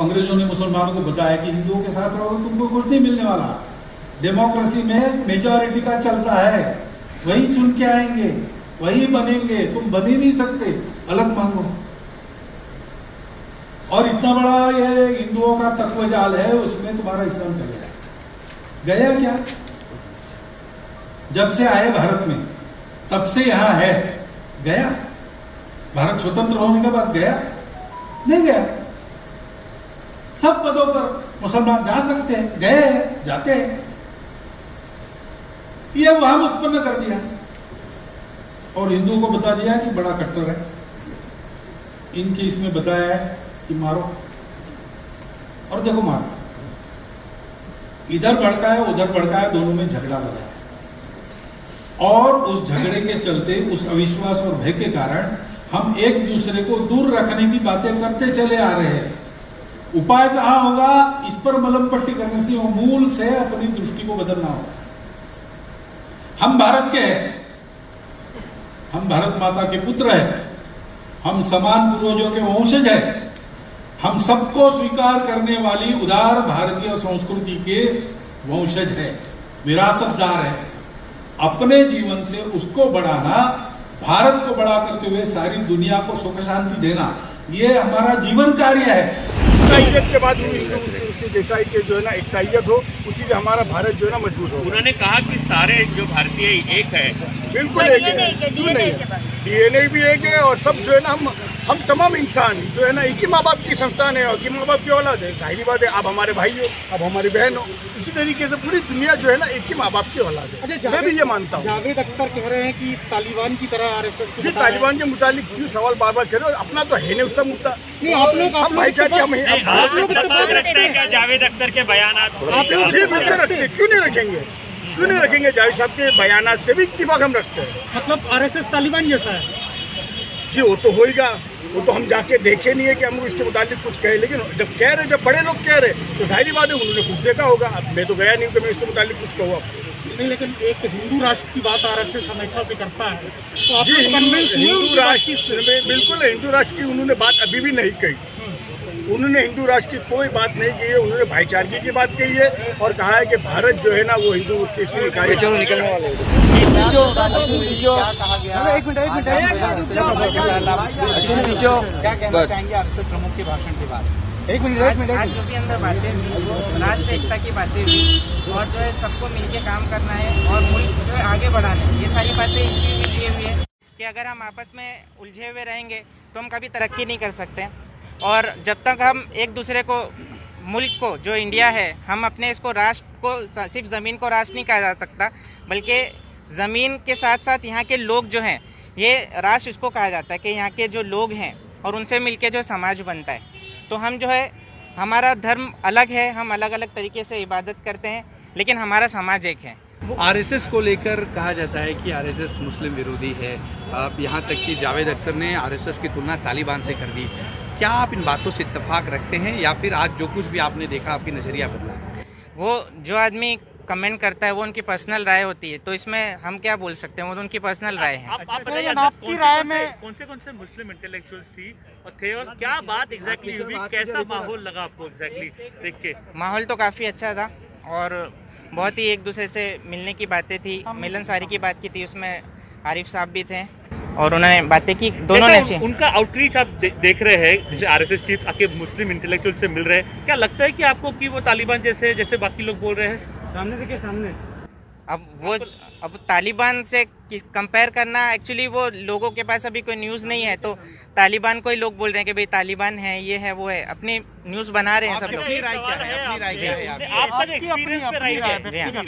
अंग्रेजों ने मुसलमानों को बताया कि हिंदुओं के साथ रहो तुमको कुछ नहीं मिलने वाला, डेमोक्रेसी में मेजॉरिटी का चलता है, वही चुन के आएंगे, वही बनेंगे, तुम बन ही नहीं सकते, अलग मांगो। और इतना बड़ा ये हिंदुओं का तत्वजाल है, उसमें तुम्हारा इस्लाम चलेगा। गया क्या? जब से आए भारत में तब से यहां है, गया? भारत स्वतंत्र होने के बाद गया? नहीं गया। सब पदों पर मुसलमान जा सकते हैं, गए, जाते हैं। ये वहां उत्पन्न कर दिया और हिंदुओं को बता दिया कि बड़ा कट्टर है। इनके इसमें बताया है कि मारो, और देखो मारो, इधर भड़काया उधर भड़काया, दोनों में झगड़ा लगा है। और उस झगड़े के चलते, उस अविश्वास और भय के कारण हम एक दूसरे को दूर रखने की बातें करते चले आ रहे हैं। उपाय कहां होगा? इस पर मलम पट्टी करने से मूल से अपनी दृष्टि को बदलना होगा। हम भारत के हैं, हम भारत माता के पुत्र हैं, हम समान पूर्वजों के वंशज हैं, हम सबको स्वीकार करने वाली उदार भारतीय संस्कृति के वंशज हैं, विरासतदार हैं। अपने जीवन से उसको बढ़ाना, भारत को बड़ा करते हुए सारी दुनिया को सुख शांति देना, ये हमारा जीवन कार्य है। एकताइयत के बाद उसी देशाई के जो है ना एकताइयत हो, उसी से हमारा भारत जो है ना मजबूत हो। उन्होंने कहा कि सारे जो भारतीय एक है, बिल्कुल एक है, डीएनए भी एक है, और सब जो है ना हम तमाम इंसान जो है ना एक ही माँ बाप की संतान है और एक ही माँ बाप की औलाद है। जाहिर बात है, आप हमारे भाई हो, आप हमारी बहन हो, इसी तरीके से पूरी दुनिया जो है ना एक ही माँ बाप की औलाद है। मैं भी ये मानता हूँ। जावेद अख्तर कह रहे हैं कि तालिबान की तरह आरएसएस जी, तालिबान के मुतालिक क्यों सवाल बार बार कर रहे हो? अपना तो है नहीं उसका मुद्दा। हम भाईचारे, आप लोग रखते हैं क्या जावेद अख्तर के बयान? जी बिल्कुल रखते हैं, क्यों नहीं रखेंगे, क्यों नहीं रखेंगे? जावेद साहब के बयान से भी इत्तेफाक हम रखते हैं। मतलब आरएसएस तालिबान जैसा है? जी वो तो होएगा, वो तो हम जाके देखे नहीं है कि हम इसके मुताबिक कुछ कहे, लेकिन जब कह रहे, जब बड़े लोग कह रहे तो जाहिर बात है उन्होंने कुछ देखा होगा। अब मैं तो गया नहीं कि मैं इसके मुताबिक कुछ कहूँ आपको। नहीं, लेकिन एक हिंदू राष्ट्र की बात आरएसएस हमेशा से करता है, तो आप जी हिंदू राष्ट्र, बिल्कुल हिंदू राष्ट्र की उन्होंने बात अभी भी नहीं कही। उन्होंने हिंदू राष्ट्र की कोई बात नहीं की है, उन्होंने भाईचारगी की बात कही है और कहा है कि भारत जो है ना वो हिंदू उसके चलो निकलने वाले प्रमुख के भाषण के बाद एक मिनट आज जो भी अंदर बातें हुई वो राष्ट्र एकता की बातें हुई और जो है सबको मिलके काम करना है और मुल्क जो है आगे बढ़ाना है, ये सारी बातें इसी में की हुई है कि अगर हम आपस में उलझे हुए रहेंगे तो हम कभी तरक्की नहीं कर सकते। और जब तक हम एक दूसरे को, मुल्क को जो इंडिया है, हम अपने इसको राष्ट्र को, सिर्फ ज़मीन को राष्ट्र नहीं कहा जा सकता, बल्कि ज़मीन के साथ साथ यहाँ के लोग जो हैं, ये राष्ट्र इसको कहा जाता है कि यहाँ के जो लोग हैं और उनसे मिलके जो समाज बनता है। तो हम जो है, हमारा धर्म अलग है, हम अलग अलग तरीके से इबादत करते हैं, लेकिन हमारा समाज एक है। आरएसएस को लेकर कहा जाता है कि आरएसएस मुस्लिम विरोधी है, यहाँ तक कि जावेद अख्तर ने आरएसएस की तुलना तालिबान से कर दी। क्या आप इन बातों से इत्तेफाक रखते हैं या फिर आज जो कुछ भी आपने देखा आपकी नज़रिया बदला? वो जो आदमी कमेंट करता है वो उनकी पर्सनल राय होती है, तो इसमें हम क्या बोल सकते हैं, वो तो उनकी पर्सनल राय है। आप बताइए, आपकी राय में कौन से मुस्लिम इंटेलेक्चुअल्स थी और थे और क्या बात एग्जैक्टली हुई, कैसा माहौल लगा आपको एग्जैक्टली देख के? माहौल तो काफ़ी अच्छा था और बहुत ही एक दूसरे से मिलने की बातें थी, मिलनसारी की बात की थी, उसमें आरिफ साहब भी थे और उन्होंने बातें की, दोनों ने। उनका आउटरीच आप देख रहे हैं, जैसे आरएसएस चीफ आके मुस्लिम इंटेलेक्चुअल से मिल रहे हैं, क्या लगता है कि आपको कि वो तालिबान जैसे बाकी लोग बोल रहे हैं? सामने देखिए, सामने। अब तालिबान से कंपेयर करना, एक्चुअली वो लोगों के पास अभी कोई न्यूज़ नहीं है, तो तालिबान को ही लोग बोल रहे हैं कि भाई तालिबान है, ये है, वो है, अपनी न्यूज़ बना रहे हैं सब लोग।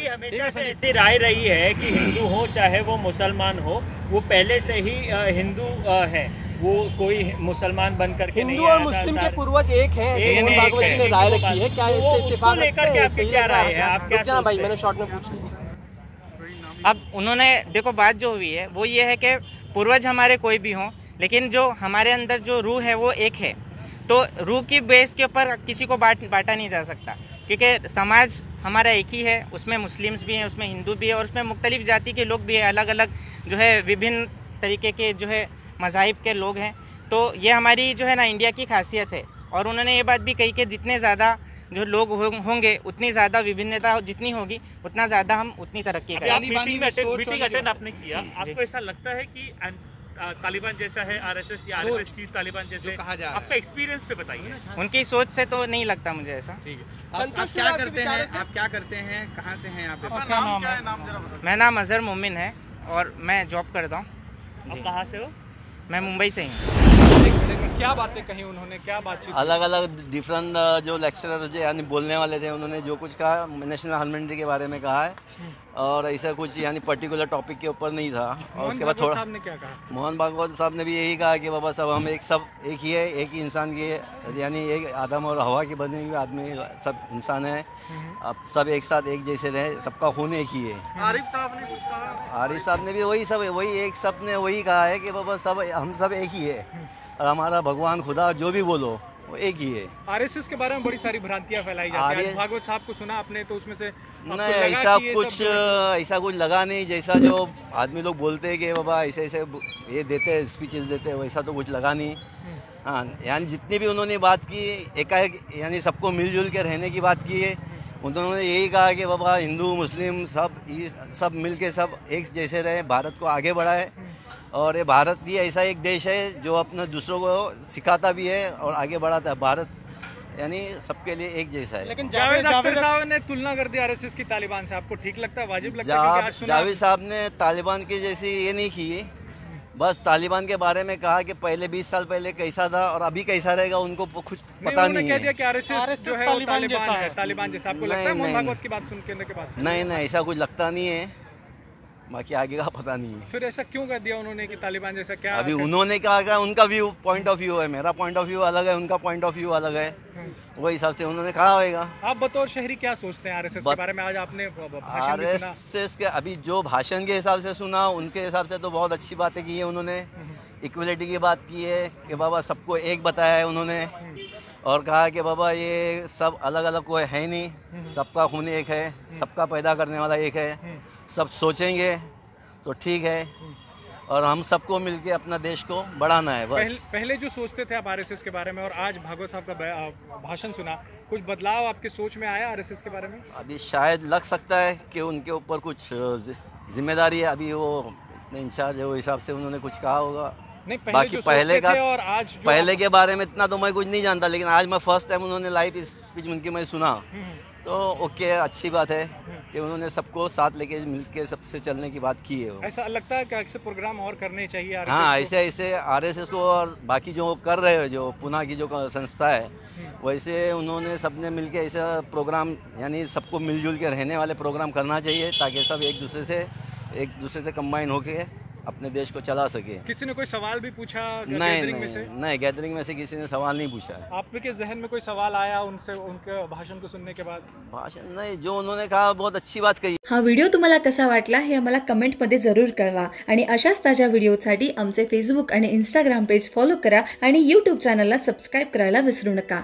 हमेशा से ऐसी राय रही है कि हिंदू हो चाहे वो मुसलमान हो, वो पहले से ही हिंदू है, वो कोई मुसलमान बन करके नहीं आया। हिंदू और मुस्लिम के पूर्वज एक हैं, राय रखी है। क्या उसको लेकर के आपकी क्या राय है? आप क्या भाई, मैंने शॉर्ट में पूछ लिया। अब उन्होंने देखो, बात जो हुई है वो ये है कि पूर्वज हमारे कोई भी हों, लेकिन जो हमारे अंदर जो रूह है वो एक है, तो रूह की बेस के ऊपर किसी को बांटा नहीं जा सकता, क्योंकि समाज हमारा एक ही है, उसमें मुस्लिम्स भी हैं, उसमें हिंदू भी है और उसमें मुख्तलिफ जाति के लोग भी हैं, अलग अलग जो है विभिन्न तरीके के जो है मज़ाहिब के लोग हैं। तो ये हमारी जो है ना इंडिया की खासियत है और उन्होंने ये बात भी कही कि जितने ज़्यादा जो लोग होंगे उतनी ज़्यादा विभिन्नता जितनी होगी उतना ज़्यादा हम उतनी तरक्की करेंगे। मीटिंग अटेंड आपने किया, आपको ऐसा लगता है कि तालिबान जैसा है आरएसएस या आरएसएस चीफ तालिबान जैसे कहा जा रहा है? आपका एक्सपीरियंस पे बताइए। उनकी सोच से तो नहीं लगता मुझे ऐसा। ठीक है, आप क्या करते हैं? आप क्या करते हैं? कहाँ से हैं आप? नाम क्या है? नाम जरा मेरा नाम अजहर मोमिन है और मैं जॉब करता हूँ। आप कहाँ से हो? मैं मुंबई से ही। क्या बातें कही उन्होंने, क्या बातचीत? अलग अलग डिफरेंट जो लेक्चरर यानी बोलने वाले थे, उन्होंने जो कुछ कहा नेशनल ह्यूमैनिटी के बारे में कहा है और ऐसा कुछ यानी पर्टिकुलर टॉपिक के ऊपर नहीं था। और उसके बाद थोड़ा साहब ने क्या कहा? मोहन भागवत साहब ने भी यही कहा कि बाबा सब हम एक ही है, एक ही इंसान की है, यानी एक आदम और हवा की बने हुए आदमी सब इंसान है, अब सब एक साथ एक जैसे रहे, सबका खून एक ही है। आरिफ साहब ने कुछ कहा? आरिफ साहब ने भी वही कहा है कि बाबा सब हम सब एक ही है और हमारा भगवान खुदा जो भी बोलो वो एक ही है। आरएसएस के बारे में बड़ी सारी भ्रांतियां फैलाई जाती हैं। भागवत साहब को सुना आपने तो उसमें से नहीं ऐसा कुछ लगा नहीं, जैसा जो आदमी लोग बोलते हैं कि बाबा ऐसे ये देते हैं स्पीचेस देते हैं, वैसा तो कुछ लगा नहीं। हाँ, यानी जितनी भी उन्होंने बात की एकाएक यानी सबको मिलजुल के रहने की बात की है। उन्होंने यही कहा कि बाबा हिंदू मुस्लिम सब मिल के सब एक जैसे रहे, भारत को आगे बढ़ाए और ये भारत भी ऐसा एक देश है जो अपने दूसरों को सिखाता भी है और आगे बढ़ाता है। भारत यानी सबके लिए एक जैसा है। लेकिन जावेद अख्तर साहब ने तुलना कर दी आरएसएस की तालिबान से, आपको ठीक लगता है, वाजिब लगता है? जावेद साहब ने तालिबान की जैसी ये नहीं की, बस तालिबान के बारे में कहा कि पहले 20 साल पहले कैसा था और अभी कैसा रहेगा उनको कुछ पता नहीं है। कह दिया कि आरएसएस जो है वो तालिबान जैसा। आपको लगता है मोहन भागवत की बात सुनने के बाद? नहीं ऐसा कुछ लगता नहीं है, बाकी आगे का पता नहीं है। फिर ऐसा क्यों कर दिया उन्होंने कि तालिबान जैसा? क्या अभी उन्होंने कहा उनका व्यू पॉइंट ऑफ व्यू है, मेरा पॉइंट ऑफ व्यू अलग है, उनका पॉइंट ऑफ व्यू अलग है, वही हिसाब से उन्होंने कहा होगा। आप बतौर शहरी क्या सोचते हैं आरएसएस के बारे में? आज आपने आरएसएस के अभी जो भाषण के हिसाब से सुना, उनके हिसाब से तो बहुत अच्छी बातें की है उन्होंने। इक्वलिटी की बात की है कि बाबा सबको एक बताया है उन्होंने और कहा कि बाबा ये सब अलग अलग कोई है नहीं, सबका खून एक है, सबका पैदा करने वाला एक है, सब सोचेंगे तो ठीक है और हम सबको मिलके अपना देश को बढ़ाना है बस। पहले जो सोचते थे आप आरएसएस के बारे में और आज भागवत साहब का भाषण सुना, कुछ बदलाव आपके सोच में आया आरएसएस के बारे में? अभी शायद लग सकता है कि उनके ऊपर कुछ जिम्मेदारी है, अभी वो इंचार्ज है, वो हिसाब से उन्होंने कुछ कहा होगा। नहीं, बाकी पहले का और आज पहले के बारे में इतना तो मैं कुछ नहीं जानता, लेकिन आज मैं फर्स्ट टाइम उन्होंने लाइव स्पीच उनकी मैं सुना तो ओके, अच्छी बात है कि उन्होंने सबको साथ लेके मिलके सबसे चलने की बात की है। ऐसा लगता है कि ऐसे प्रोग्राम और करने चाहिए आरएसएस हाँ, ऐसे आरएसएस को और बाकी जो कर रहे हैं, जो पुणे की जो संस्था है, वैसे उन्होंने सबने मिलके ऐसा प्रोग्राम यानी सबको मिलजुल के रहने वाले प्रोग्राम करना चाहिए ताकि सब एक दूसरे से कंबाइन होके अपने देश को चला सके। किसी ने कोई सवाल भी पूछा? नहीं, गैदरिंग में से किसी ने सवाल नहीं पूछा है। आपके जहन में कोई सवाल आया उनसे, उनके भाषण को सुनने के बाद? भाषण नहीं, जो उन्होंने कहा बहुत अच्छी बात कही। हा व्हिडिओ तुम्हाला कसा वाटला हे आम्हाला कमेंटमध्ये जरूर कळवा आणि अशाच ताज्या व्हिडिओसाठी आमचे फेसबुक आणि इंस्टाग्राम पेज फॉलो करा आणि यूट्यूब चॅनलला सबस्क्राईब करायला विसरू नका।